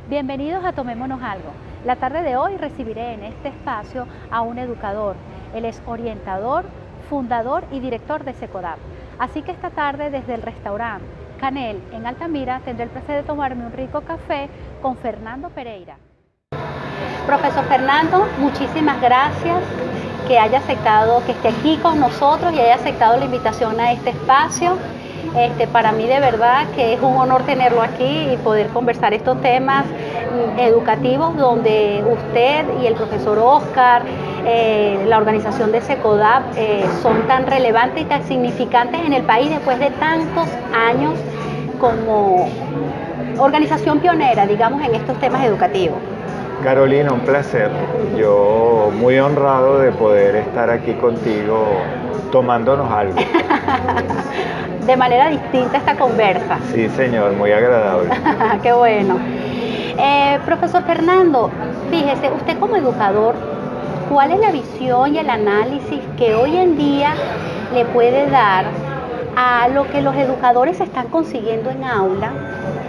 Bienvenidos a Tomémonos Algo. La tarde de hoy recibiré en este espacio a un educador. Él es orientador, fundador y director de Secodap. Así que esta tarde desde el restaurante Canel en Altamira tendré el placer de tomarme un rico café con Fernando Pereira. Profesor Fernando, muchísimas gracias que haya aceptado, que esté aquí con nosotros y haya aceptado la invitación a este espacio. Para mí de verdad que es un honor tenerlo aquí y poder conversar estos temas educativos donde usted y el profesor Oscar, la organización de Secodap son tan relevantes y tan significantes en el país después de tantos años como organización pionera, digamos, en estos temas educativos. Carolina, un placer. Yo muy honrado de poder estar aquí contigo tomándonos algo. De manera distinta esta conversa. Sí, señor, muy agradable. Qué bueno. Profesor Fernando, fíjese, usted como educador, ¿cuál es la visión y el análisis que hoy en día le puede dar a lo que los educadores están consiguiendo en aula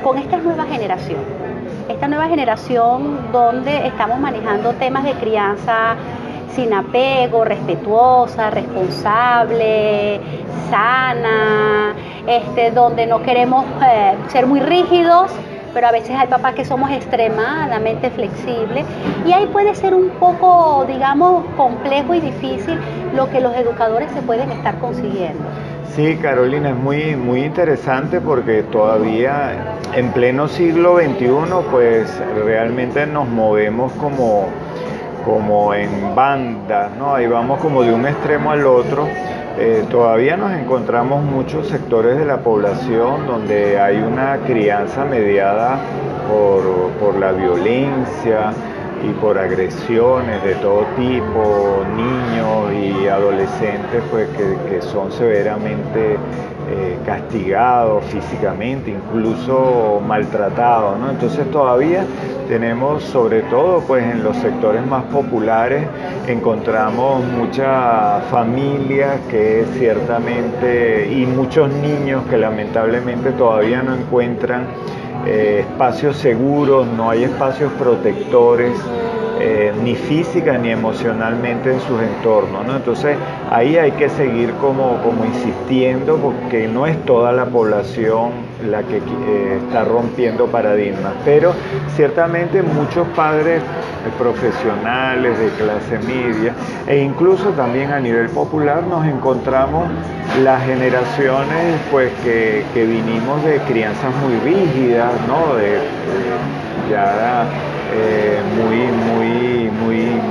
con esta nueva generación? Esta nueva generación donde estamos manejando temas de crianza sin apego, respetuosa, responsable, sana, donde no queremos ser muy rígidos, pero a veces hay papás que somos extremadamente flexibles y ahí puede ser un poco, digamos, complejo y difícil lo que los educadores se pueden estar consiguiendo. Sí, Carolina, es muy interesante porque todavía en pleno siglo XXI, pues realmente nos movemos como en bandas, ¿no? Ahí vamos como de un extremo al otro. Todavía nos encontramos muchos sectores de la población donde hay una crianza mediada por la violencia y por agresiones de todo tipo, niños y adolescentes pues, que son severamente castigados físicamente, incluso maltratados, ¿no? Entonces todavía tenemos, sobre todo pues en los sectores más populares, encontramos muchas familias que ciertamente y muchos niños que lamentablemente todavía no encuentran espacios seguros, no hay espacios protectores, ni física ni emocionalmente en sus entornos, ¿no? Entonces ahí hay que seguir como insistiendo porque no es toda la población la que está rompiendo paradigmas, pero ciertamente muchos padres profesionales de clase media e incluso también a nivel popular nos encontramos las generaciones pues que vinimos de crianzas muy rígidas, ¿no?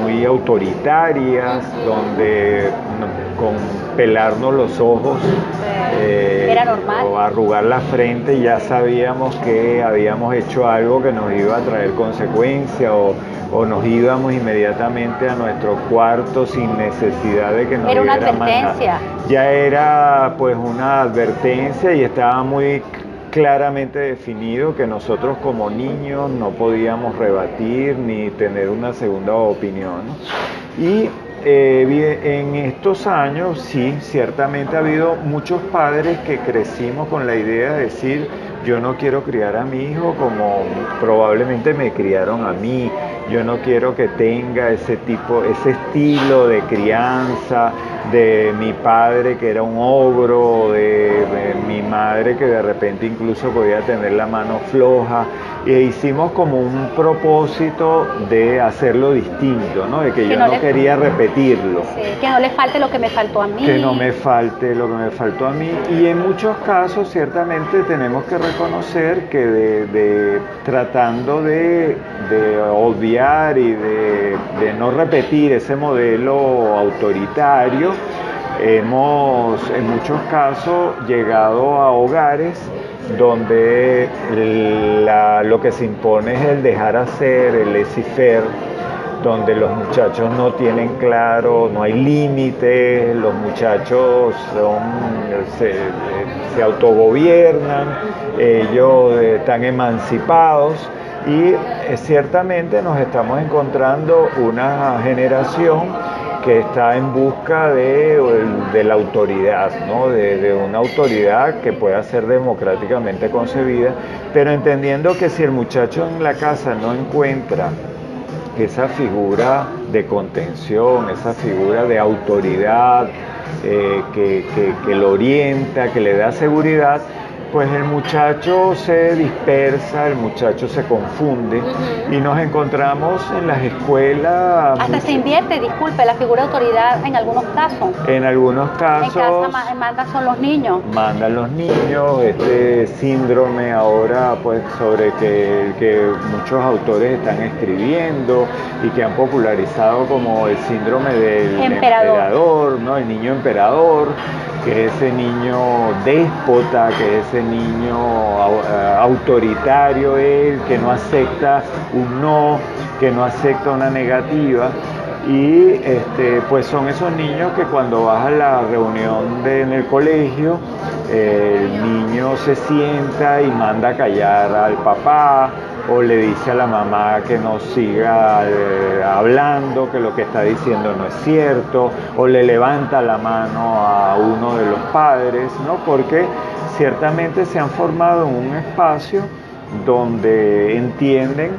Muy autoritarias, donde con pelarnos los ojos era normal, o arrugar la frente ya sabíamos que habíamos hecho algo que nos iba a traer consecuencias o nos íbamos inmediatamente a nuestro cuarto sin necesidad de que nos era una diera más advertencia. nada. Ya era pues una advertencia y estaba muy claramente definido que nosotros como niños no podíamos rebatir ni tener una segunda opinión. Y en estos años sí, ciertamente ha habido muchos padres que crecimos con la idea de decir yo no quiero criar a mi hijo como probablemente me criaron a mí, yo no quiero que tenga ese estilo de crianza de mi padre que era un ogro, de mi madre que de repente incluso podía tener la mano floja, e hicimos como un propósito de hacerlo distinto, ¿no? De que yo no quería repetirlo. Sí, que no le falte lo que me faltó a mí. Que no me falte lo que me faltó a mí. Y en muchos casos ciertamente tenemos que reconocer que tratando de obviar y de no repetir ese modelo autoritario, hemos en muchos casos llegado a hogares donde lo que se impone es el dejar hacer, el laissez-faire, donde los muchachos no tienen claro, no hay límites, los muchachos se autogobiernan, ellos están emancipados y ciertamente nos estamos encontrando una generación que está en busca de la autoridad, ¿no? De una autoridad que pueda ser democráticamente concebida, pero entendiendo que si el muchacho en la casa no encuentra esa figura de contención, esa figura de autoridad que lo orienta, que le da seguridad, pues el muchacho se dispersa, el muchacho se confunde y nos encontramos en las escuelas. Hasta se invierte, disculpe, la figura de autoridad en algunos casos. En algunos casos. En casa mandan son los niños. Mandan los niños, este síndrome ahora pues sobre que muchos autores están escribiendo y que han popularizado como el síndrome del emperador, ¿no? El niño emperador, que es ese niño déspota, que es ese niño autoritario, que no acepta un no, que no acepta una negativa. Y pues son esos niños que cuando vas a la reunión en el colegio, el niño se sienta y manda a callar al papá, o le dice a la mamá que no siga hablando, que lo que está diciendo no es cierto, o le levanta la mano a uno de los padres, ¿no? Porque ciertamente se han formado en un espacio donde entienden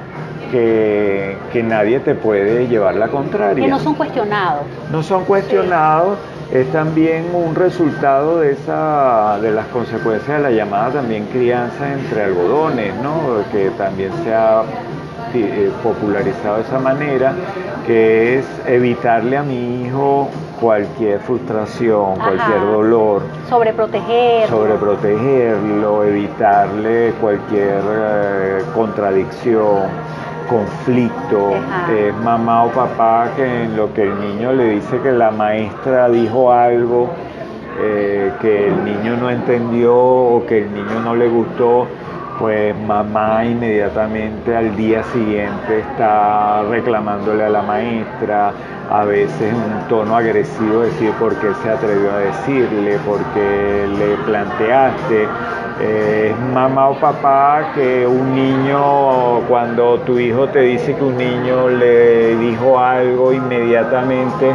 que nadie te puede llevar la contraria. Que no son cuestionados. No son cuestionados. Sí. Es también un resultado de las consecuencias de la llamada también crianza entre algodones, ¿no? Que también se ha popularizado de esa manera, que es evitarle a mi hijo cualquier frustración, cualquier dolor. Sobreprotegerlo, evitarle cualquier contradicción, conflicto. Mamá o papá que en lo que el niño le dice que la maestra dijo algo que el niño no entendió o que el niño no le gustó, pues mamá inmediatamente al día siguiente está reclamándole a la maestra, a veces en un tono agresivo, decir por qué se atrevió a decirle, por qué le planteaste. Es mamá o papá que un niño, cuando tu hijo te dice que un niño le dijo algo, inmediatamente,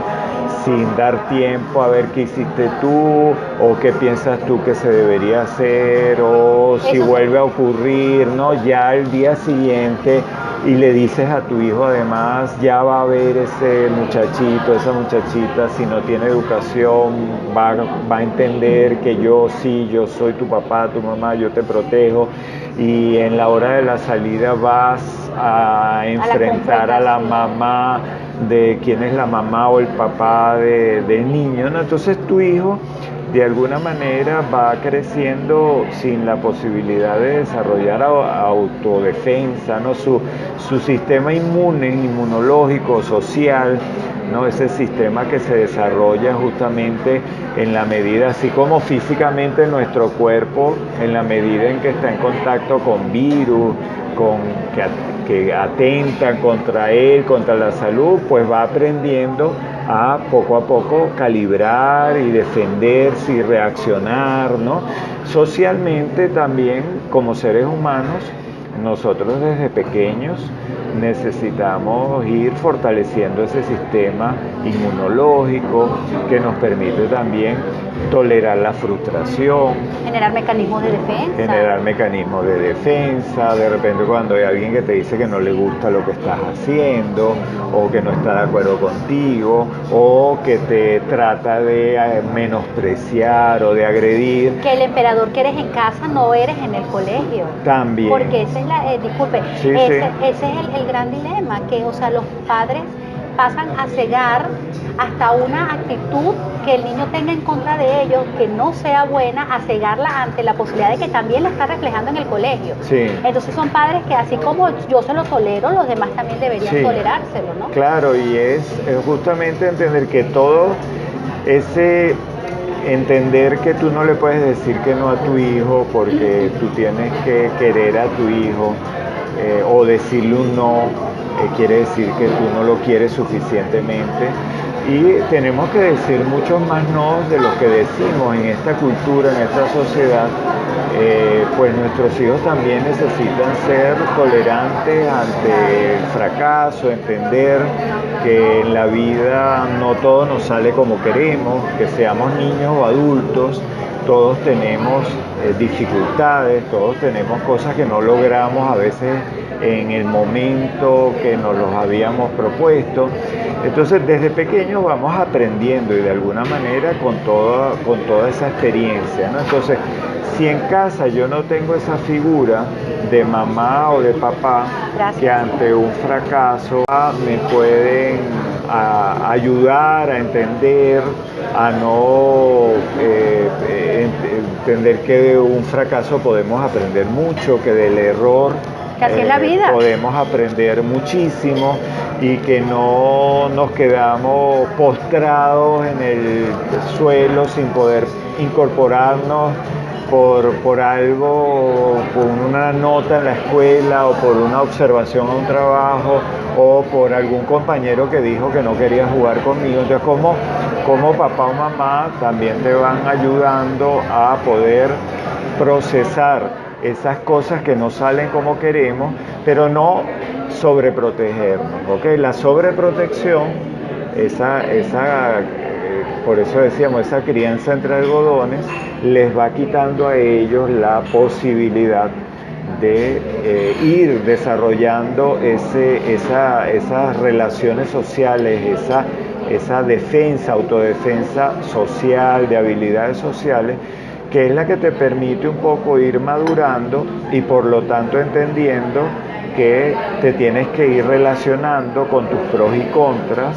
sin dar tiempo a ver qué hiciste tú o qué piensas tú que se debería hacer, o si vuelve a ocurrir, ¿no? Ya al día siguiente, y le dices a tu hijo además, ya va a ver ese muchachito, esa muchachita, si no tiene educación, va a entender que yo soy tu papá, tu mamá, yo te protejo, y en la hora de la salida vas a enfrentar a la mamá, de quién es la mamá o el papá del niño, ¿no? Entonces tu hijo de alguna manera va creciendo sin la posibilidad de desarrollar autodefensa, ¿no? Su sistema inmunológico, social, ¿no? Ese sistema que se desarrolla justamente en la medida, así como físicamente nuestro cuerpo, en la medida en que está en contacto con virus, que atentan contra él, contra la salud, pues va aprendiendo a poco calibrar y defenderse y reaccionar, ¿no? Socialmente también, como seres humanos, nosotros desde pequeños necesitamos ir fortaleciendo ese sistema inmunológico que nos permite también tolerar la frustración. Generar mecanismos de defensa. De repente cuando hay alguien que te dice que no le gusta lo que estás haciendo, o que no está de acuerdo contigo, o que te trata de menospreciar o de agredir. Que el emperador que eres en casa no eres en el colegio. También. Porque esa es ese es el gran dilema, que o sea, los padres pasan a cegar hasta una actitud que el niño tenga en contra de ellos, que no sea buena, a cegarla ante la posibilidad de que también la está reflejando en el colegio. Sí. Entonces son padres que así como yo se lo tolero, los demás también deberían tolerárselo, ¿no? Claro, y es justamente entender que todo ese entender que tú no le puedes decir que no a tu hijo porque tú tienes que querer a tu hijo, o decirle un no, quiere decir que tú no lo quieres suficientemente, Y tenemos que decir muchos más no de lo que decimos en esta cultura, en esta sociedad. Pues nuestros hijos también necesitan ser tolerantes ante el fracaso, entender que en la vida no todo nos sale como queremos, que seamos niños o adultos, todos tenemos dificultades, todos tenemos cosas que no logramos a veces en el momento que nos los habíamos propuesto. Entonces desde pequeños vamos aprendiendo y de alguna manera con toda esa experiencia, ¿no? Entonces, si en casa yo no tengo esa figura de mamá o de papá, gracias, que ante un fracaso me pueden ayudar a entender, a no entender que de un fracaso podemos aprender mucho, que del error que así es la vida, podemos aprender muchísimo y que no nos quedamos postrados en el suelo sin poder incorporarnos por algo, por una nota en la escuela o por una observación a un trabajo o por algún compañero que dijo que no quería jugar conmigo. Entonces, como papá o mamá también te van ayudando a poder procesar esas cosas que no salen como queremos, pero no sobreprotegernos, ¿ok? La sobreprotección, por eso decíamos, esa crianza entre algodones, les va quitando a ellos la posibilidad de ir desarrollando esas relaciones sociales, esa defensa, autodefensa social, de habilidades sociales, que es la que te permite un poco ir madurando y por lo tanto entendiendo que te tienes que ir relacionando con tus pros y contras,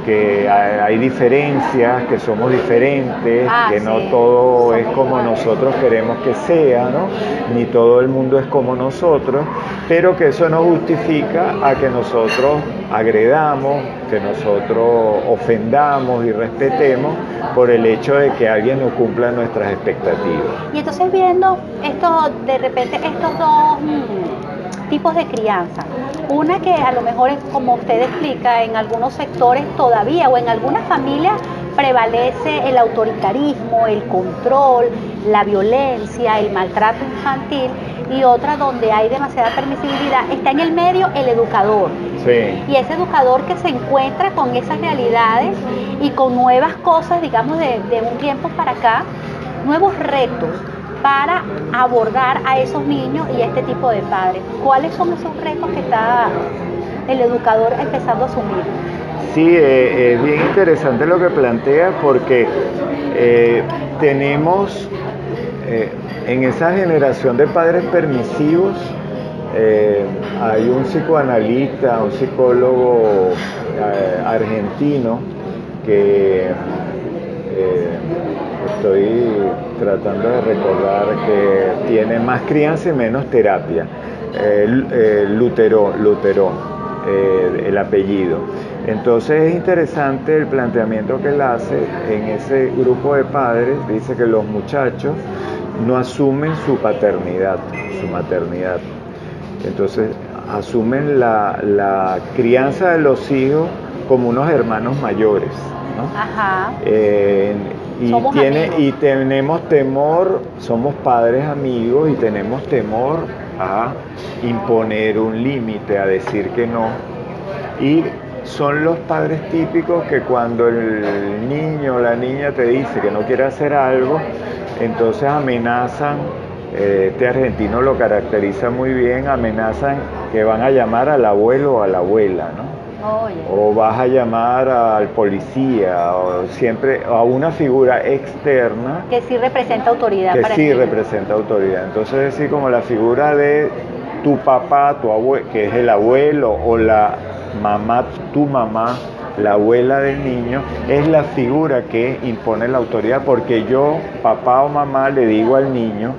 que hay diferencias, que somos diferentes, que no todo es como nosotros queremos que sea, ¿no? Ni todo el mundo es como nosotros, pero que eso no justifica a que nosotros agredamos, que nosotros ofendamos y respetemos por el hecho de que alguien no cumpla nuestras expectativas. Y entonces viendo esto, de repente estos dos tipos de crianza, una que a lo mejor es como usted explica, en algunos sectores todavía o en algunas familias prevalece el autoritarismo, el control, la violencia, el maltrato infantil, y otra donde hay demasiada permisibilidad, está en el medio el educador. Sí. Y ese educador que se encuentra con esas realidades y con nuevas cosas, digamos, de un tiempo para acá, nuevos retos para abordar a esos niños y a este tipo de padres. ¿Cuáles son esos retos que está el educador empezando a asumir? Sí, es bien interesante lo que plantea porque tenemos en esa generación de padres permisivos, hay un psicoanalista, un psicólogo argentino que estoy tratando de recordar, que tiene más crianza y menos terapia, Lutero, el apellido. Entonces es interesante el planteamiento que él hace en ese grupo de padres. Dice que los muchachos no asumen su paternidad, su maternidad. Entonces asumen la crianza de los hijos como unos hermanos mayores, ¿no? Ajá. Y tenemos temor, somos padres amigos y tenemos temor a imponer un límite, a decir que no. Y son los padres típicos que cuando el niño o la niña te dice que no quiere hacer algo, entonces amenazan. Este argentino lo caracteriza muy bien, amenazan que van a llamar al abuelo o a la abuela, ¿no? O vas a llamar al policía, o siempre a una figura externa que sí representa autoridad. Que sí representa autoridad. Entonces es decir, como la figura de tu papá, tu abuelo, que es el abuelo, o la mamá, tu mamá, la abuela del niño, es la figura que impone la autoridad, porque yo, papá o mamá, le digo al niño,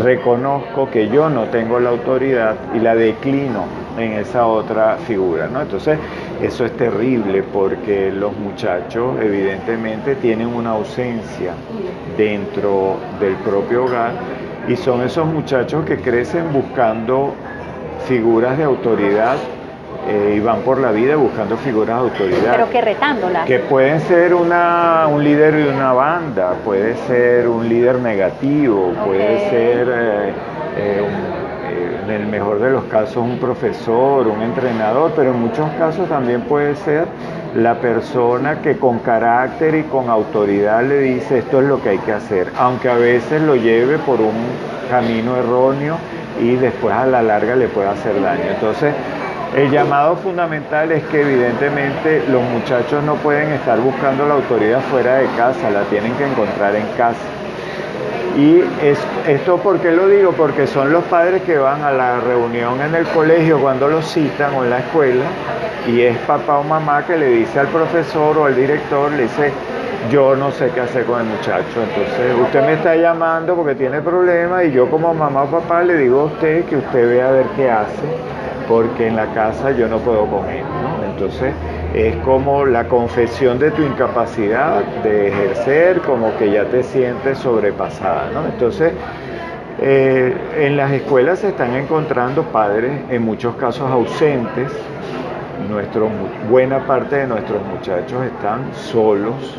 reconozco que yo no tengo la autoridad y la declino en esa otra figura, ¿no? Entonces eso es terrible porque los muchachos evidentemente tienen una ausencia dentro del propio hogar y son esos muchachos que crecen buscando figuras de autoridad y van por la vida buscando figuras de autoridad. Pero que retándolas. Que pueden ser un líder de una banda, puede ser un líder negativo, puede ser, en el mejor de los casos, un profesor, un entrenador, pero en muchos casos también puede ser la persona que con carácter y con autoridad le dice esto es lo que hay que hacer, aunque a veces lo lleve por un camino erróneo y después a la larga le puede hacer daño. Entonces, el llamado fundamental es que evidentemente los muchachos no pueden estar buscando la autoridad fuera de casa, la tienen que encontrar en casa. Y esto, ¿por qué lo digo? Porque son los padres que van a la reunión en el colegio cuando los citan o en la escuela, y es papá o mamá que le dice al profesor o al director, le dice, yo no sé qué hacer con el muchacho, entonces usted me está llamando porque tiene problemas y yo como mamá o papá le digo a usted que usted vea a ver qué hace, porque en la casa yo no puedo con él, ¿no? Entonces es como la confesión de tu incapacidad de ejercer, como que ya te sientes sobrepasada, ¿no? Entonces, en las escuelas se están encontrando padres, en muchos casos ausentes. Buena parte de nuestros muchachos están solos,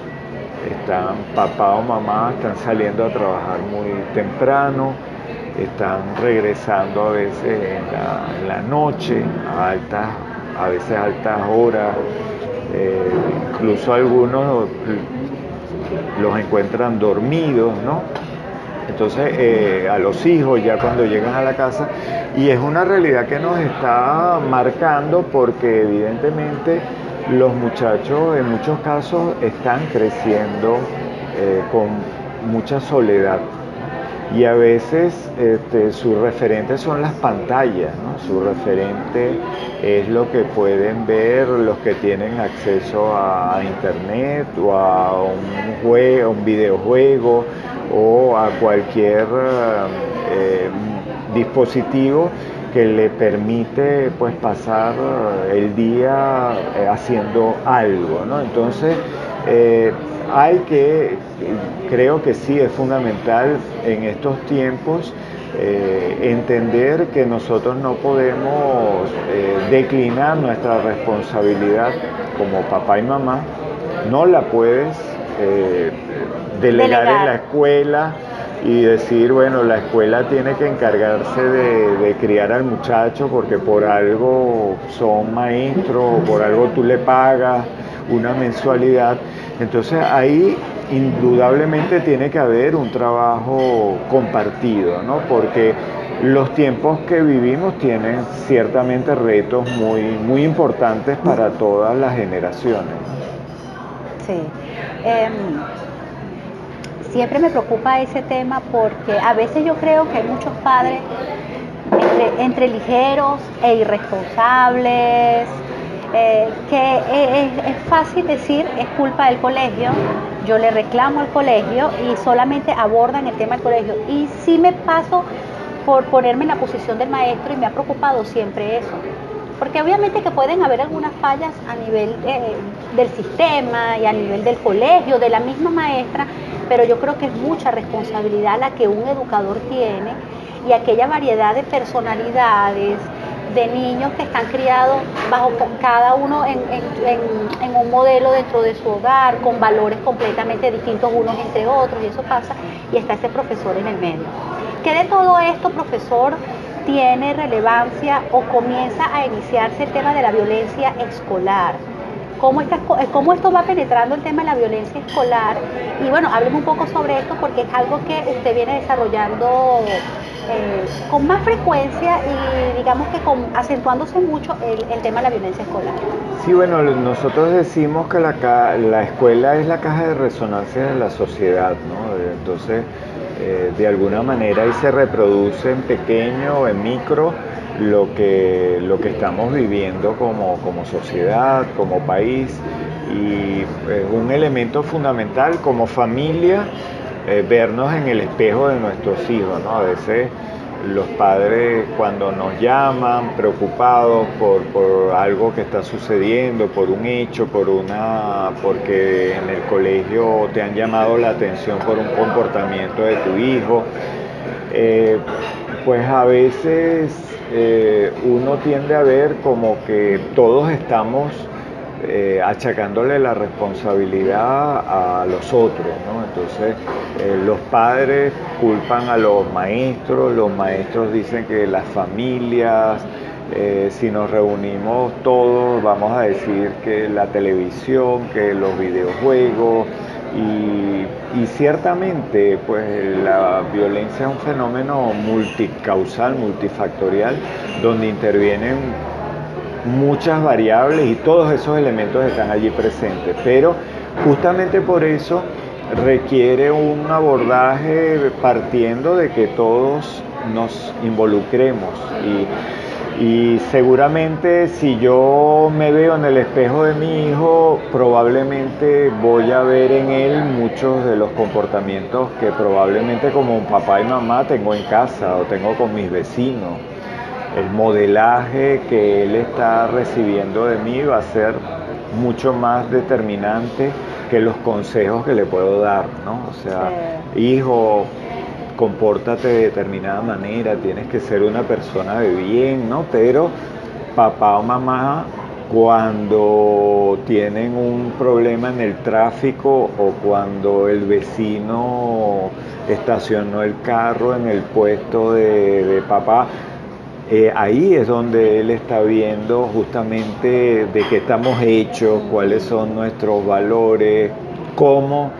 papá o mamá están saliendo a trabajar muy temprano, están regresando a veces en la noche, a veces a altas horas, incluso algunos los encuentran dormidos, ¿no? Entonces, a los hijos ya cuando llegan a la casa, y es una realidad que nos está marcando porque evidentemente los muchachos en muchos casos están creciendo con mucha soledad. Y a veces sus referentes son las pantallas, ¿no? Su referente es lo que pueden ver los que tienen acceso a internet o a un videojuego o a cualquier dispositivo que le permite pues pasar el día haciendo algo, ¿no? Entonces creo que sí es fundamental en estos tiempos entender que nosotros no podemos declinar nuestra responsabilidad como papá y mamá, no la puedes delegar en la escuela y decir, bueno, la escuela tiene que encargarse de criar al muchacho porque por algo son maestros o por algo tú le pagas una mensualidad. Entonces ahí indudablemente tiene que haber un trabajo compartido, ¿no? Porque los tiempos que vivimos tienen ciertamente retos muy, muy importantes para todas las generaciones. Sí. Siempre me preocupa ese tema porque a veces yo creo que hay muchos padres entre ligeros e irresponsables, que es fácil decir es culpa del colegio, yo le reclamo al colegio y solamente abordan el tema del colegio. Y sí me paso por ponerme en la posición del maestro y me ha preocupado siempre eso. Porque obviamente que pueden haber algunas fallas a nivel del sistema y a nivel del colegio, de la misma maestra, pero yo creo que es mucha responsabilidad la que un educador tiene y aquella variedad de personalidades, de niños que están criados bajo cada uno en un modelo dentro de su hogar, con valores completamente distintos unos entre otros, y eso pasa, y está ese profesor en el medio. ¿Qué de todo esto, profesor, tiene relevancia o comienza a iniciarse el tema de la violencia escolar? ¿Cómo esto va penetrando el tema de la violencia escolar? Y bueno, hablemos un poco sobre esto porque es algo que usted viene desarrollando con más frecuencia y digamos que acentuándose mucho el tema de la violencia escolar. Sí, bueno, nosotros decimos que la escuela es la caja de resonancia de la sociedad, ¿no? Entonces, de alguna manera ahí se reproduce en pequeño, en micro, lo que estamos viviendo como sociedad, como país, y un elemento fundamental como familia, vernos en el espejo de nuestros hijos, ¿no? A veces los padres cuando nos llaman preocupados por algo que está sucediendo, por un hecho, porque en el colegio te han llamado la atención por un comportamiento de tu hijo, pues a veces uno tiende a ver como que todos estamos achacándole la responsabilidad a los otros, ¿no? Entonces, los padres culpan a los maestros dicen que las familias, si nos reunimos todos, vamos a decir que la televisión, que los videojuegos, y ciertamente pues la violencia es un fenómeno multicausal, multifactorial, donde intervienen muchas variables y todos esos elementos están allí presentes, pero justamente por eso requiere un abordaje partiendo de que todos nos involucremos y seguramente si yo me veo en el espejo de mi hijo, probablemente voy a ver en él muchos de los comportamientos que probablemente como papá y mamá tengo en casa o tengo con mis vecinos. El modelaje que él está recibiendo de mí va a ser mucho más determinante que los consejos que le puedo dar, ¿no? O sea, sí. Hijo, compórtate de determinada manera, tienes que ser una persona de bien, ¿no? Pero papá o mamá, cuando tienen un problema en el tráfico o cuando el vecino estacionó el carro en el puesto de papá, ahí es donde él está viendo justamente de qué estamos hechos, cuáles son nuestros valores, cómo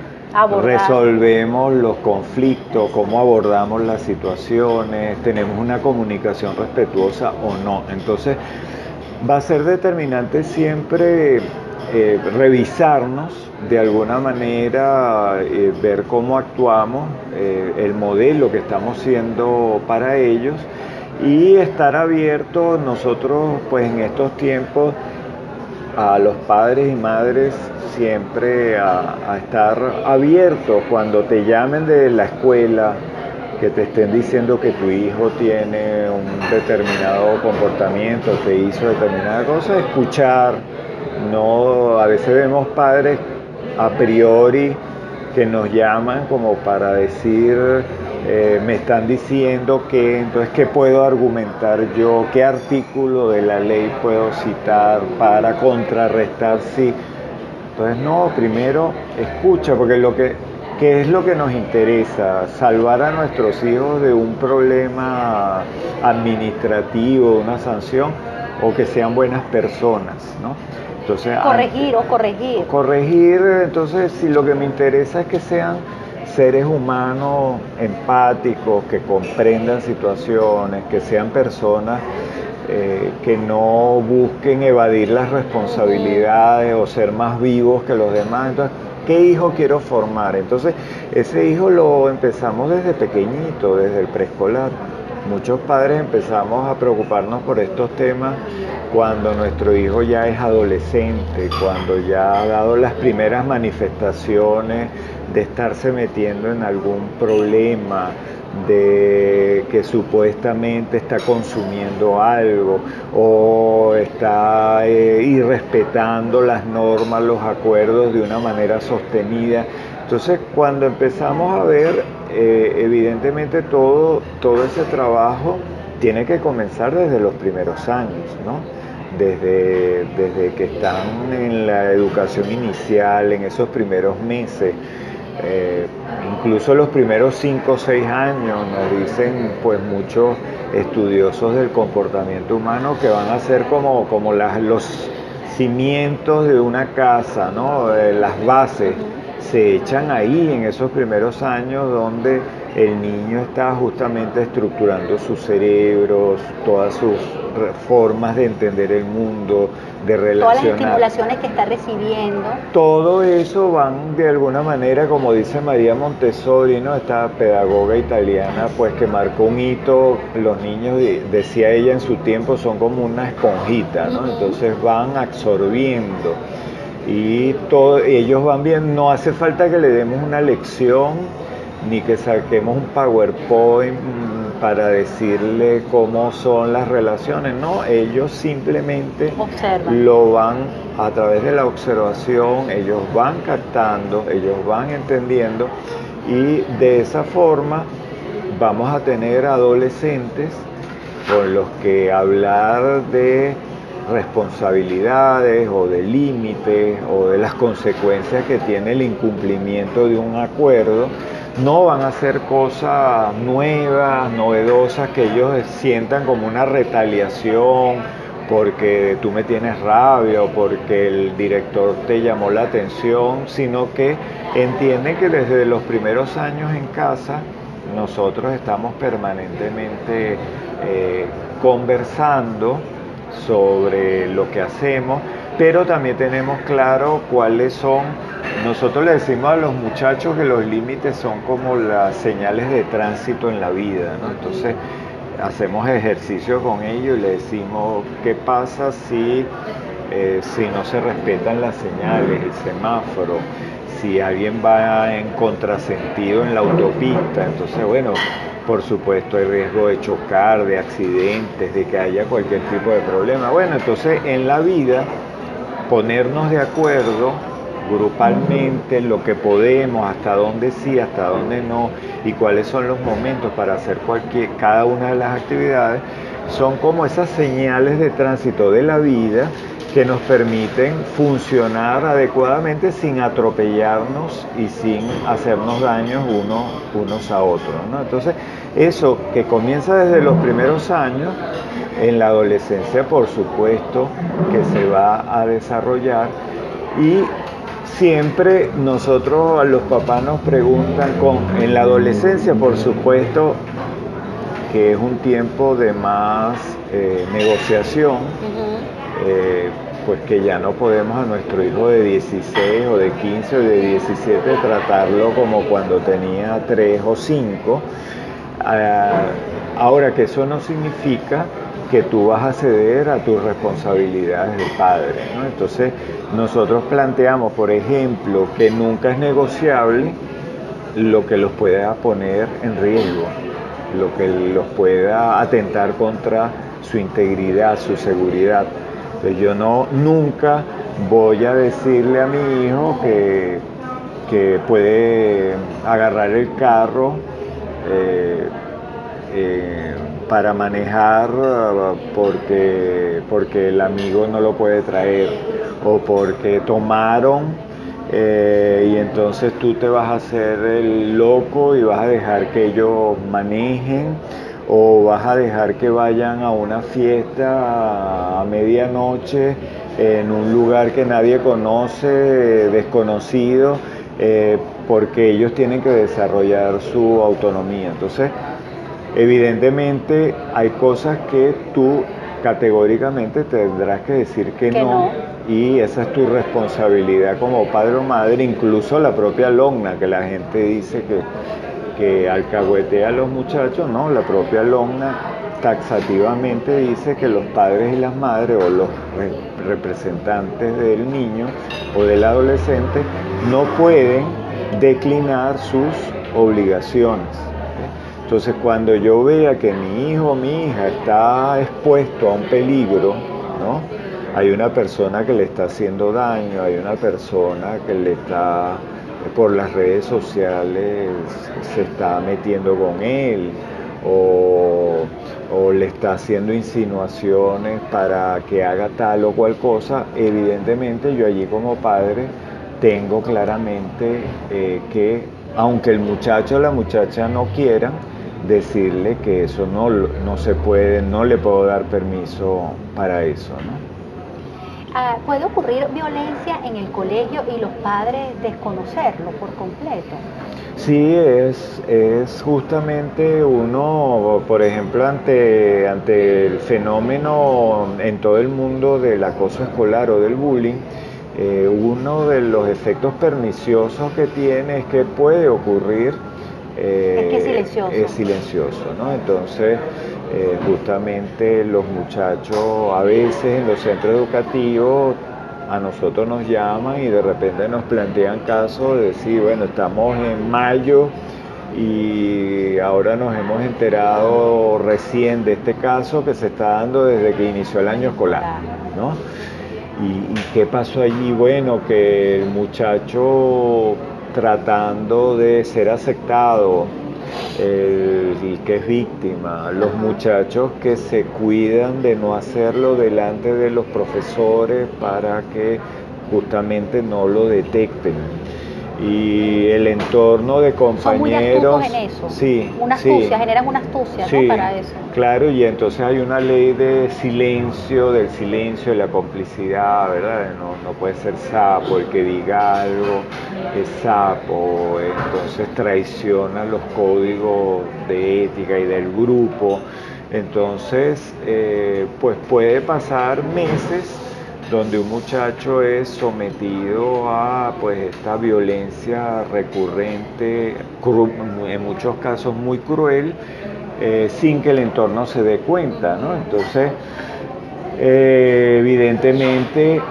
resolvemos los conflictos, cómo abordamos las situaciones, tenemos una comunicación respetuosa o no. Entonces va a ser determinante siempre revisarnos de alguna manera, ver cómo actuamos, el modelo que estamos siendo para ellos, y estar abiertos nosotros pues en estos tiempos a los padres y madres siempre a estar abiertos cuando te llamen de la escuela, que te estén diciendo que tu hijo tiene un determinado comportamiento, te hizo determinada cosa, escuchar. No, a veces vemos padres a priori que nos llaman como para decir, me están diciendo que, entonces, ¿qué puedo argumentar yo? ¿Qué artículo de la ley puedo citar para contrarrestar? Sí. Entonces, no, primero escucha, porque ¿qué es lo que nos interesa? Salvar a nuestros hijos de un problema administrativo, una sanción, o que sean buenas personas, ¿no? Entonces, corregir, entonces si lo que me interesa es que sean seres humanos empáticos, que comprendan situaciones, que sean personas que no busquen evadir las responsabilidades o ser más vivos que los demás. Entonces, ¿qué hijo quiero formar? Entonces, ese hijo lo empezamos desde pequeñito, desde el preescolar. Muchos padres empezamos a preocuparnos por estos temas cuando nuestro hijo ya es adolescente, cuando ya ha dado las primeras manifestaciones de estarse metiendo en algún problema, de que supuestamente está consumiendo algo o está irrespetando las normas, los acuerdos de una manera sostenida. Entonces, cuando empezamos a ver, evidentemente todo ese trabajo tiene que comenzar desde los primeros años, ¿no? Desde que están en la educación inicial, en esos primeros meses, incluso los primeros 5 o 6 años, nos dicen pues muchos estudiosos del comportamiento humano que van a ser como los cimientos de una casa, ¿no? Las bases se echan ahí en esos primeros años donde el niño está justamente estructurando su cerebro, todas sus formas de entender el mundo, de relacionar. Todas las estimulaciones que está recibiendo. Todo eso van de alguna manera, como dice María Montessori, ¿no? Esta pedagoga italiana, pues que marcó un hito. Los niños, decía ella en su tiempo, son como una esponjita, ¿no? Entonces van absorbiendo. Y ellos van bien, no hace falta que le demos una lección ni que saquemos un PowerPoint para decirle cómo son las relaciones, no, ellos simplemente observan. Lo van a través de la observación, ellos van captando, ellos van entendiendo, y de esa forma vamos a tener adolescentes con los que hablar de responsabilidades o de límites o de las consecuencias que tiene el incumplimiento de un acuerdo. No van a ser cosas nuevas, novedosas, que ellos sientan como una retaliación porque tú me tienes rabia o porque el director te llamó la atención, sino que entienden que desde los primeros años en casa nosotros estamos permanentemente conversando sobre lo que hacemos, pero también tenemos claro cuáles son. Nosotros le decimos a los muchachos que los límites son como las señales de tránsito en la vida, ¿no? Entonces hacemos ejercicio con ellos y le decimos qué pasa si no se respetan las señales, el semáforo, si alguien va en contrasentido en la autopista. Entonces, bueno, por supuesto hay riesgo de chocar, de accidentes, de que haya cualquier tipo de problema. Bueno, entonces en la vida ponernos de acuerdo grupalmente en lo que podemos, hasta dónde sí, hasta dónde no, y cuáles son los momentos para hacer cada una de las actividades, son como esas señales de tránsito de la vida que nos permiten funcionar adecuadamente sin atropellarnos y sin hacernos daños unos a otros, ¿no? Entonces, eso que comienza desde los primeros años, en la adolescencia, por supuesto, que se va a desarrollar. Y siempre nosotros a los papás nos preguntan, en la adolescencia, por supuesto, que es un tiempo de más negociación, pues que ya no podemos a nuestro hijo de 16 o de 15 o de 17 tratarlo como cuando tenía 3 o 5. Ahora, que eso no significa que tú vas a ceder a tus responsabilidades de padre, ¿no? Entonces nosotros planteamos, por ejemplo, que nunca es negociable lo que los pueda poner en riesgo, lo que los pueda atentar contra su integridad, su seguridad. Entonces yo nunca voy a decirle a mi hijo que puede agarrar el carro para manejar porque el amigo no lo puede traer, o porque tomaron y entonces tú te vas a hacer el loco y vas a dejar que ellos manejen, o vas a dejar que vayan a una fiesta a medianoche en un lugar que nadie conoce, desconocido, porque ellos tienen que desarrollar su autonomía. Entonces, evidentemente hay cosas que tú categóricamente tendrás que decir que no, y esa es tu responsabilidad como padre o madre. Incluso la propia LOGNA, que la gente dice que alcahuetea a los muchachos, no, la propia LOGNA taxativamente dice que los padres y las madres, o los representantes del niño o del adolescente, no pueden declinar sus obligaciones. Entonces, cuando yo vea que mi hijo o mi hija está expuesto a un peligro, ¿no? Hay una persona que le está haciendo daño, hay una persona que le está, por las redes sociales, se está metiendo con él, o le está haciendo insinuaciones para que haga tal o cual cosa, evidentemente yo allí como padre tengo claramente que, aunque el muchacho o la muchacha no quieran, decirle que eso no se puede, no le puedo dar permiso para eso, ¿no? ¿Puede ocurrir violencia en el colegio y los padres desconocerlo por completo? Sí, es justamente uno, por ejemplo, ante el fenómeno en todo el mundo del acoso escolar o del bullying, uno de los efectos perniciosos que tiene es que puede ocurrir, es silencioso, ¿no? Entonces, justamente los muchachos a veces en los centros educativos a nosotros nos llaman y de repente nos plantean casos de decir, bueno, estamos en mayo y ahora nos hemos enterado recién de este caso que se está dando desde que inició el año escolar, ¿no? ¿Y qué pasó allí? Bueno, que el muchacho, tratando de ser aceptado el que es víctima, los muchachos que se cuidan de no hacerlo delante de los profesores para que justamente no lo detecten. Y el entorno de Son muy compañeros, astutos en eso. sí, Una astucia, generan una astucia, ¿no? sí, Para eso. claro, y entonces hay una ley de silencio, del silencio, de la complicidad, ¿verdad? No puede ser sapo, el que diga algo es sapo, entonces traiciona los códigos de ética y del grupo. Entonces, pues puede pasar meses donde un muchacho es sometido a pues esta violencia recurrente, en muchos casos muy cruel, sin que el entorno se dé cuenta, ¿no? Entonces, evidentemente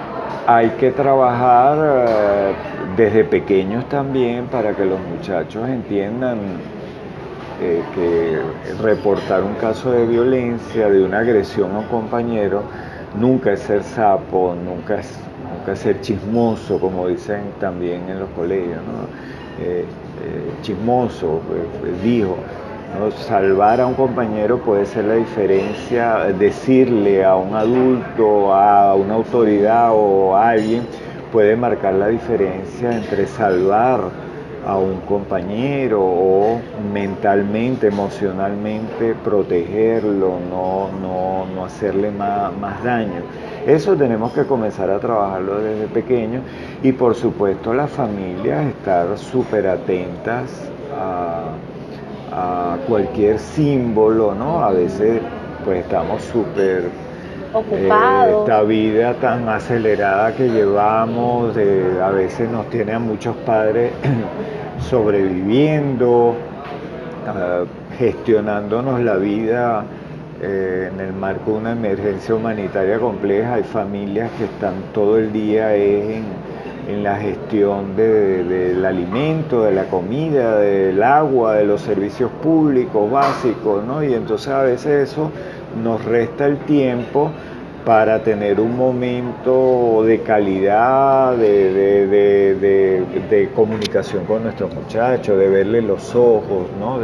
hay que trabajar desde pequeños también para que los muchachos entiendan que reportar un caso de violencia, de una agresión a un compañero, nunca es ser sapo, nunca es ser chismoso, como dicen también en los colegios, ¿no? Chismoso, dijo. ¿No? Salvar a un compañero puede ser la diferencia, decirle a un adulto, a una autoridad o a alguien, puede marcar la diferencia entre salvar a un compañero o mentalmente, emocionalmente protegerlo, no hacerle más daño. Eso tenemos que comenzar a trabajarlo desde pequeño y por supuesto las familias estar súper atentas a cualquier símbolo, ¿no? A veces pues estamos súper Ocupados. esta vida tan acelerada que llevamos, a veces nos tiene a muchos padres sobreviviendo, gestionándonos la vida en el marco de una emergencia humanitaria compleja. Hay familias que están todo el día en la gestión del alimento, de la comida, del agua, de los servicios públicos básicos, ¿no? Y entonces a veces eso nos resta el tiempo para tener un momento de calidad, de comunicación con nuestros muchachos, de verle los ojos, ¿no?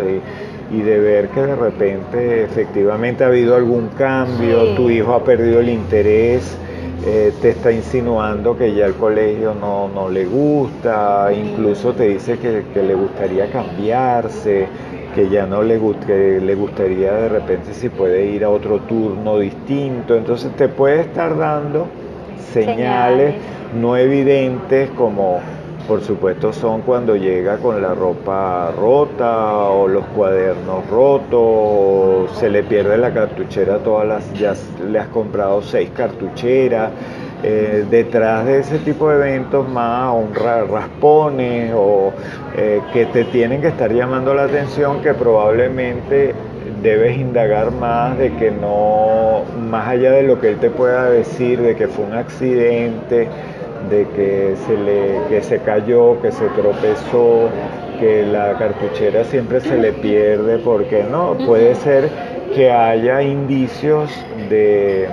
Y de ver que de repente efectivamente ha habido algún cambio, Sí. tu hijo ha perdido el interés, te está insinuando que ya el colegio no le gusta, incluso te dice que le gustaría cambiarse, que ya no que le gustaría de repente si puede ir a otro turno distinto. Entonces te puede estar dando señales no evidentes como por supuesto son cuando llega con la ropa rota o los cuadernos rotos, o se le pierde la cartuchera, ya le has comprado 6 cartucheras. Detrás de ese tipo de eventos más raspones o que te tienen que estar llamando la atención, que probablemente debes indagar más de que no, más allá de lo que él te pueda decir, de que fue un accidente, de que se cayó, que se tropezó, que la cartuchera siempre se le pierde, porque no, puede ser que haya indicios de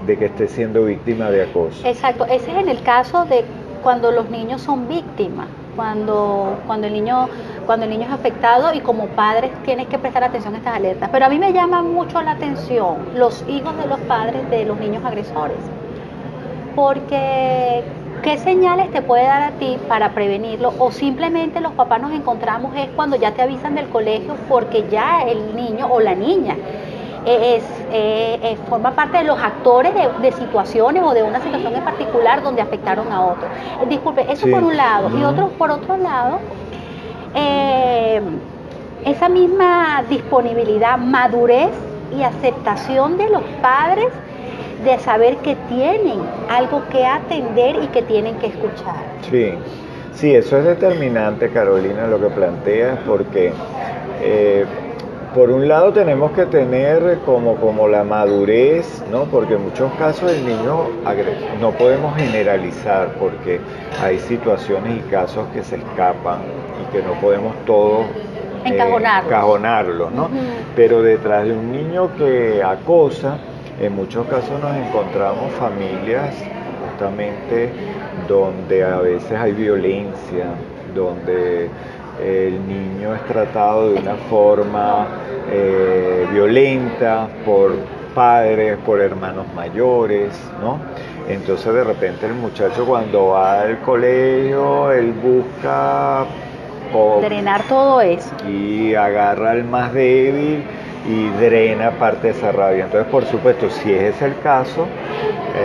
que esté siendo víctima de acoso. Exacto, ese es en el caso de cuando los niños son víctimas, cuando el niño es afectado y como padres tienes que prestar atención a estas alertas. Pero a mí me llama mucho la atención los hijos de los padres de los niños agresores, porque ¿qué señales te puede dar a ti para prevenirlo? O simplemente los papás nos encontramos es cuando ya te avisan del colegio porque ya el niño o la niña forma parte de los actores de situaciones o de una situación en particular donde afectaron a otros. Disculpe, eso Sí. por un lado. Y por otro lado, esa misma disponibilidad, madurez y aceptación de los padres de saber que tienen algo que atender y que tienen que escuchar. Sí, sí, eso es determinante, Carolina, lo que planteas, porque por un lado tenemos que tener como la madurez, ¿no? Porque en muchos casos el niño no podemos generalizar, porque hay situaciones y casos que se escapan y que no podemos todos encajonarlos, ¿no? Pero detrás de un niño que acosa, en muchos casos nos encontramos familias justamente donde a veces hay violencia, donde el niño es tratado de una forma violenta por padres, por hermanos mayores, ¿no? Entonces de repente el muchacho cuando va al colegio, él busca drenar todo eso. y agarra al más débil y drena parte de esa rabia. Entonces, por supuesto, si ese es el caso,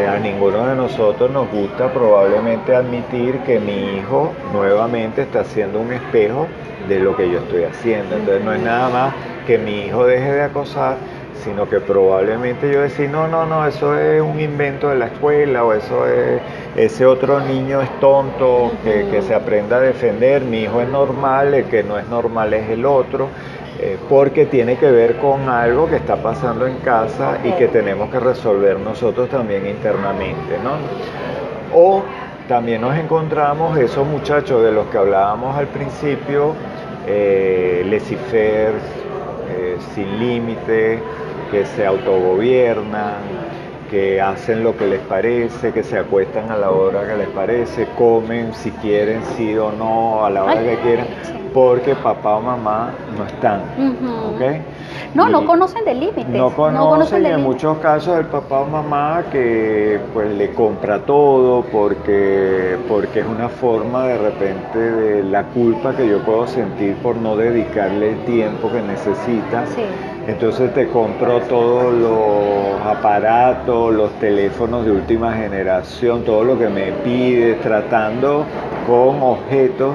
a ninguno de nosotros nos gusta probablemente admitir que mi hijo nuevamente está haciendo un espejo de lo que yo estoy haciendo. Entonces no es nada más que mi hijo deje de acosar, sino que probablemente yo decir, no, no, no, eso es un invento de la escuela, o eso es, ese otro niño es tonto, que se aprenda a defender, mi hijo es normal, el que no es normal es el otro, porque tiene que ver con algo que está pasando en casa y que tenemos que resolver nosotros también internamente, ¿no? O también nos encontramos esos muchachos de los que hablábamos al principio, laissez-faire, sin límite, que se autogobiernan, que hacen lo que les parece, que se acuestan a la hora que les parece, comen si quieren, sí o no, a la hora que quieran, porque papá o mamá no están, ¿ok? No conocen de límites. No conocen en muchos casos el papá o mamá que pues le compra todo porque es una forma de repente de la culpa que yo puedo sentir por no dedicarle el tiempo que necesita. Sí. Entonces te compro todos los aparatos, los teléfonos de última generación, todo lo que me pides, tratando con objetos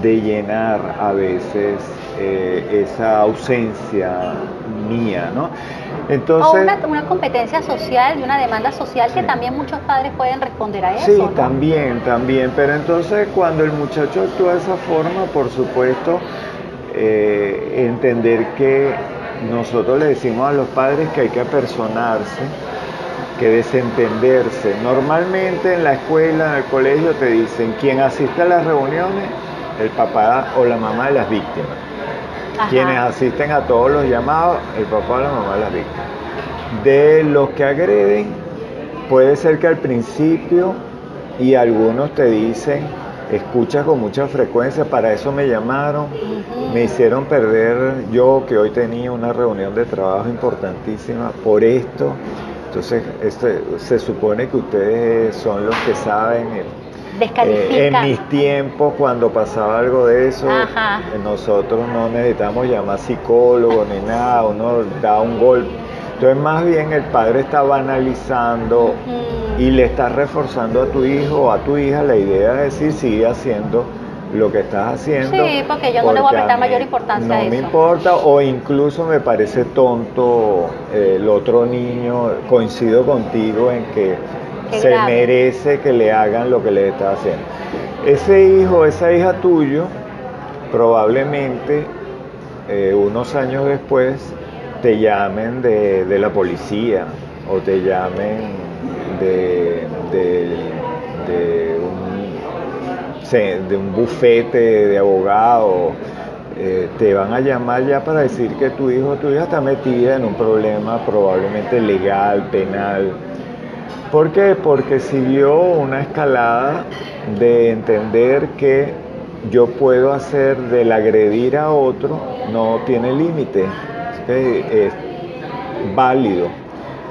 de llenar a veces esa ausencia mía, ¿no? Entonces, o una competencia social y una demanda social que también muchos padres pueden responder a eso. Sí, ¿no? también, pero entonces cuando el muchacho actúa de esa forma, por supuesto, entender que nosotros le decimos a los padres que hay que apersonarse, que desentenderse. Normalmente en la escuela, en el colegio te dicen, quien asiste a las reuniones, el papá o la mamá de las víctimas. Ajá. Quienes asisten a todos los llamados, el papá o la mamá de las víctimas. De los que agreden, puede ser que al principio, y algunos te dicen, escucha con mucha frecuencia, para eso me llamaron, me hicieron perder, yo que hoy tenía una reunión de trabajo importantísima por esto. Entonces, se supone que ustedes son los que saben. En mis tiempos, cuando pasaba algo de eso, nosotros no necesitamos llamar psicólogo ni nada, uno da un golpe. Entonces, más bien el padre está banalizando y le está reforzando a tu hijo o a tu hija la idea de decir, sigue haciendo lo que estás haciendo. Sí, porque yo no le voy a prestar mayor importancia a eso. No me importa, o incluso me parece tonto el otro niño, coincido contigo en que se merece que le hagan lo que le está haciendo. Ese hijo, esa hija tuyo, probablemente unos años después te llamen de la policía o te llamen de un bufete de abogados. Te van a llamar ya para decir que tu hijo o tu hija está metida en un problema probablemente legal, penal. ¿Por qué? Porque siguió una escalada de entender que yo puedo hacer del agredir a otro, no tiene límite, es válido.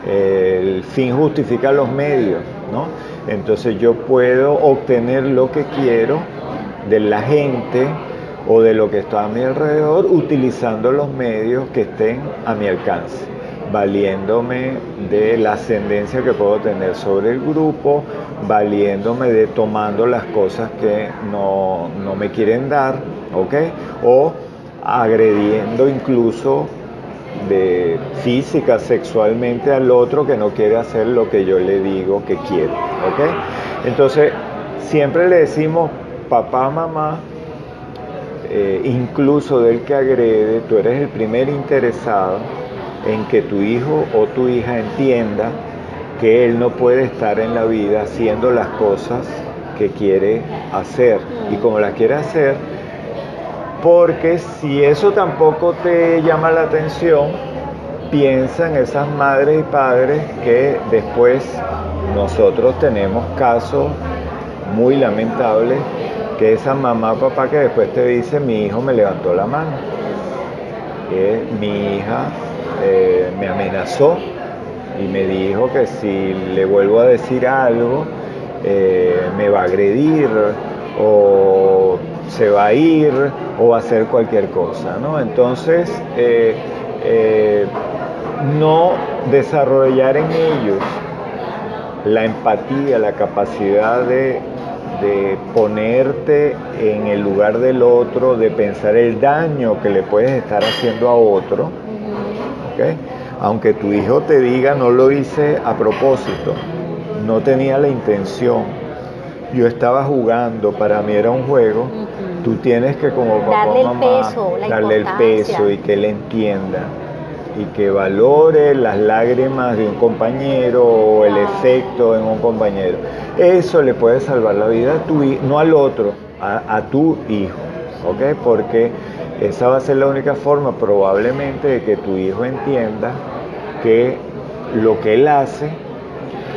El fin justifica los medios, ¿no? Entonces yo puedo obtener lo que quiero de la gente o de lo que está a mi alrededor utilizando los medios que estén a mi alcance, valiéndome de la ascendencia que puedo tener sobre el grupo, valiéndome de tomando las cosas que no me quieren dar, ¿ok? O agrediendo incluso de física, sexualmente al otro que no quiere hacer lo que yo le digo que quiere, ¿ok? Entonces, siempre le decimos, papá, mamá, incluso del que agrede, tú eres el primer interesado en que tu hijo o tu hija entienda que él no puede estar en la vida haciendo las cosas que quiere hacer y como las quiere hacer, porque si eso tampoco te llama la atención, piensa en esas madres y padres que después nosotros tenemos casos muy lamentables que esa mamá o papá que después te dice, mi hijo me levantó la mano, que mi hija me amenazó y me dijo que si le vuelvo a decir algo, me va a agredir o se va a ir o va a hacer cualquier cosa, ¿no? Entonces, no desarrollar en ellos la empatía, la capacidad de ponerte en el lugar del otro, de pensar el daño que le puedes estar haciendo a otro, ¿okay? Aunque tu hijo te diga no lo hice a propósito, no tenía la intención, yo estaba jugando, para mí era un juego, tú tienes que como papá o mamá darle el peso y que él entienda y que valore las lágrimas de un compañero o el efecto en un compañero. Eso le puede salvar la vida a tu hijo, no al otro, a tu hijo, ¿ok? Porque esa va a ser la única forma probablemente de que tu hijo entienda que lo que él hace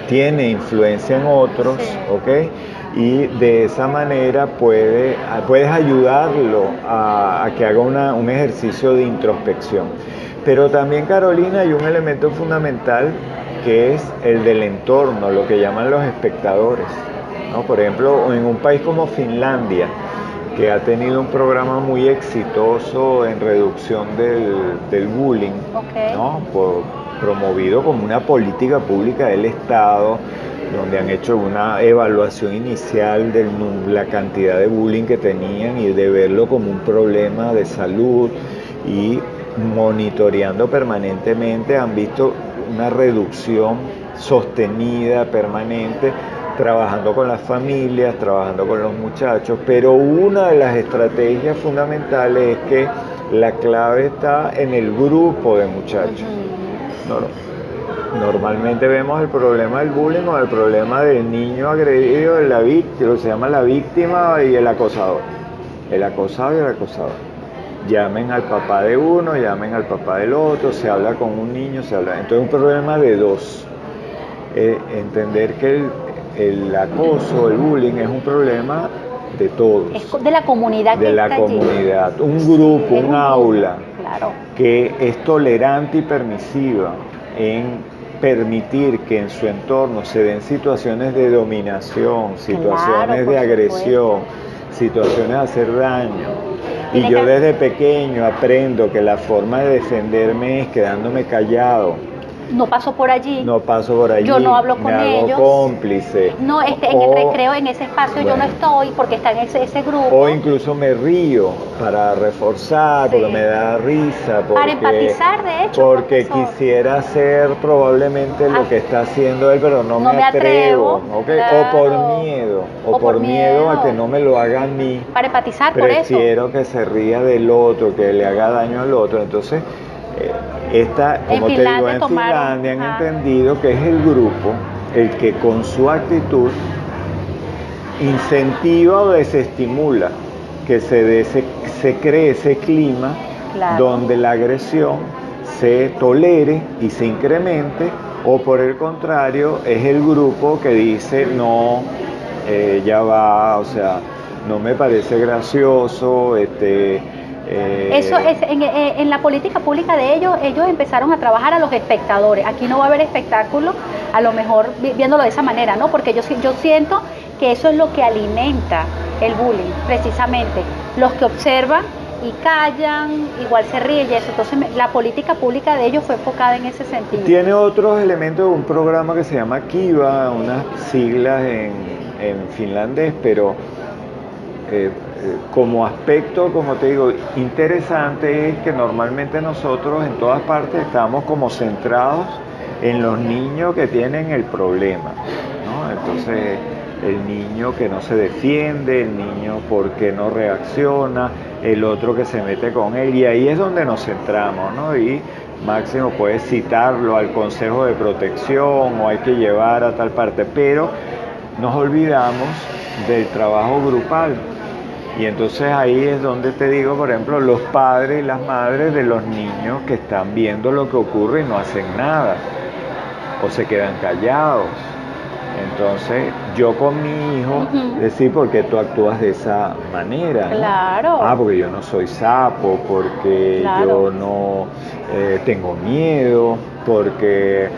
tiene influencia en otros, ¿ok? Y de esa manera puedes ayudarlo a que haga un ejercicio de introspección. Pero también, Carolina, hay un elemento fundamental que es el del entorno, lo que llaman los espectadores, ¿no? Por ejemplo, en un país como Finlandia, que ha tenido un programa muy exitoso en reducción del bullying, ¿no? Promovido como una política pública del Estado, donde han hecho una evaluación inicial de la cantidad de bullying que tenían y de verlo como un problema de salud, y monitoreando permanentemente han visto una reducción sostenida, permanente, trabajando con las familias, trabajando con los muchachos, pero una de las estrategias fundamentales es que la clave está en el grupo de muchachos. Normalmente vemos el problema del bullying o el problema del niño agredido, de la víctima, se llama la víctima y el acosador. El acosado y el acosador. Llamen al papá de uno, llamen al papá del otro, se habla con un niño, se habla. Entonces es un problema de dos. Entender que el acoso, el bullying es un problema de todos. Es de la comunidad que de la comunidad. Allí. Un grupo, un aula, claro, que es tolerante y permisiva en permitir que en su entorno se den situaciones de dominación, situaciones de agresión, situaciones de hacer daño. Y yo desde pequeño aprendo que la forma de defenderme es quedándome callado. No paso por allí. No paso por allí. Yo no hablo con ellos. Me hago cómplice. No, en el recreo, en ese espacio, yo no estoy porque está en ese grupo. O incluso me río para reforzar, porque me da risa. Porque, para empatizar, de hecho. Porque quisiera hacer probablemente lo que está haciendo él, pero no me atrevo. ¿Okay? Claro. O por miedo. O por miedo a que no me lo haga a mí. Para empatizar, por eso. Prefiero que se ría del otro, que le haga daño al otro. Entonces, como te digo, en Finlandia han entendido que es el grupo el que con su actitud incentiva o desestimula que se cree ese clima donde la agresión se tolere y se incremente, o por el contrario es el grupo que dice no, ya va, o sea, no me parece gracioso, eso es en la política pública de ellos empezaron a trabajar a los espectadores. Aquí no va a haber espectáculo, a lo mejor viéndolo de esa manera, ¿no? Porque yo siento que eso es lo que alimenta el bullying, precisamente. Los que observan y callan, igual se ríen y eso. Entonces la política pública de ellos fue enfocada en ese sentido. Tiene otros elementos de un programa que se llama Kiva, unas siglas en finlandés, pero como aspecto, como te digo, interesante es que normalmente nosotros en todas partes estamos como centrados en los niños que tienen el problema, ¿no? Entonces, el niño que no se defiende, el niño porque no reacciona, el otro que se mete con él, y ahí es donde nos centramos, ¿no? Y máximo puedes citarlo al consejo de protección o hay que llevar a tal parte, pero nos olvidamos del trabajo grupal. Y entonces ahí es donde te digo, por ejemplo, los padres y las madres de los niños que están viendo lo que ocurre y no hacen nada, o se quedan callados. Entonces, yo con mi hijo, decir, ¿por qué tú actúas de esa manera? ¿No? Claro. Ah, porque yo no soy sapo, porque Claro. yo no tengo miedo, porque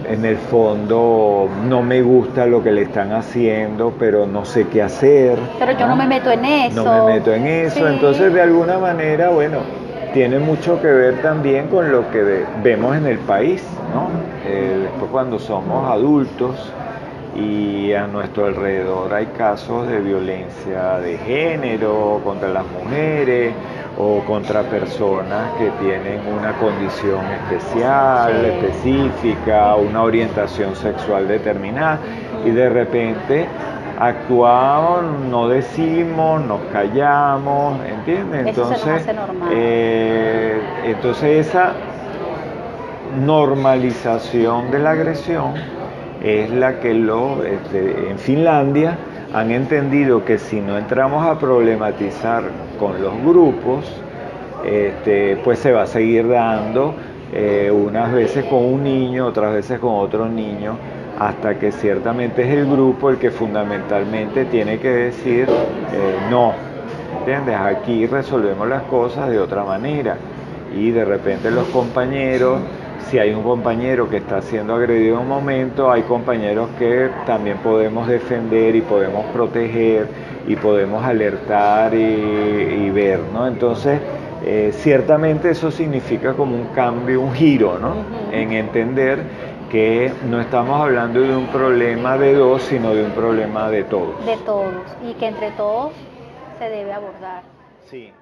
en el fondo no me gusta lo que le están haciendo, pero no sé qué hacer. Pero yo no me meto en eso. No me meto en eso. Sí. Entonces, de alguna manera, bueno, tiene mucho que ver también con lo que vemos en el país, ¿no? Después cuando somos adultos y a nuestro alrededor hay casos de violencia de género contra las mujeres o contra personas que tienen una condición especial, Sí. específica, una orientación sexual determinada y de repente actuamos, no decimos, nos callamos, ¿entiendes? Eso se nos hace normal. Entonces esa normalización de la agresión es la que en Finlandia han entendido que si no entramos a problematizar con los grupos, pues se va a seguir dando unas veces con un niño, otras veces con otro niño, hasta que ciertamente es el grupo el que fundamentalmente tiene que decir no, ¿entiendes? Aquí resolvemos las cosas de otra manera y de repente los compañeros, si hay un compañero que está siendo agredido en un momento, hay compañeros que también podemos defender y podemos proteger y podemos alertar y ver, ¿no? Entonces, ciertamente eso significa como un cambio, un giro, ¿no? En entender que no estamos hablando de un problema de dos, sino de un problema de todos. De todos, y que entre todos se debe abordar. Sí.